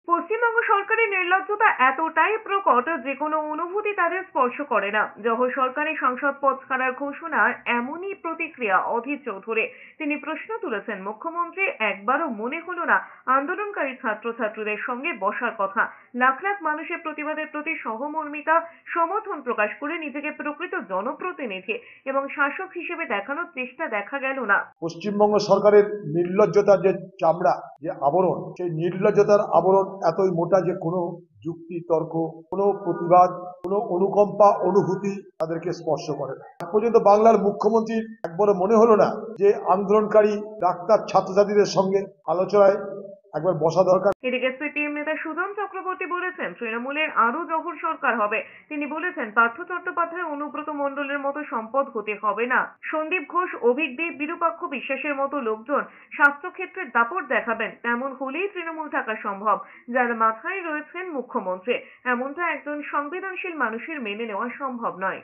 পশ্চিমবঙ্গ সরকারের নির্লজ্জতা এতটাই প্রকট যে কোনো অনুভূতি তাদের স্পর্শ করে না। যখন সরকারি সংসদ পদ ছাড়ার ঘোষণার এমনই প্রতিক্রিয়া অধীর চৌধুরী। তিনি প্রশ্ন তুলেছেন, মুখ্যমন্ত্রী একবারও মনে হলো না আন্দোলনকারী ছাত্রছাত্রীদের সঙ্গে বসার কথা? লাখ লাখ মানুষের প্রতিবাদের প্রতি সহমর্মিতা সমর্থন প্রকাশ করে নিজেকে প্রকৃত জনপ্রতিনিধি এবং শাসক হিসেবে দেখানোর চেষ্টা দেখা গেল না। পশ্চিমবঙ্গ সরকারের নির্লজ্জতার যে চামড়া, যে আবরণ, সেই নির্লজ্জতার আবরণ এতই মোটা যে কোনো যুক্তি তর্ক, কোনো প্রতিবাদ, কোনো অনুকম্পা অনুভূতি তাদেরকে স্পর্শ করে না। আজ পর্যন্ত বাংলার মুখ্যমন্ত্রীর একবারও মনে হলো না যে আন্দোলনকারী ডাক্তার ছাত্রছাত্রীদের সঙ্গে আলোচনায় একবার বসা দরকার। এদিকে সিপিএম নেতা সুজন চক্রবর্তী বলেছেন, তৃণমূলের আরো যখন সরকার হবে। তিনি বলেছেন, পার্থ চট্টোপাধ্যায়, অনুব্রত মণ্ডলের মতো সম্পদ হতে হবে না। সন্দীপ ঘোষ, অভিক দেব, বিরূপাক্ষ বিশ্বাসের মতো লোকজন স্বাস্থ্যক্ষেত্রে দাপট দেখাবেন। তেমন হলেই তৃণমূল থাকা সম্ভব, যার মাথায় রয়েছেন মুখ্যমন্ত্রী। এমনটা একজন সংবেদনশীল মানুষের মেনে নেওয়া সম্ভব নয়।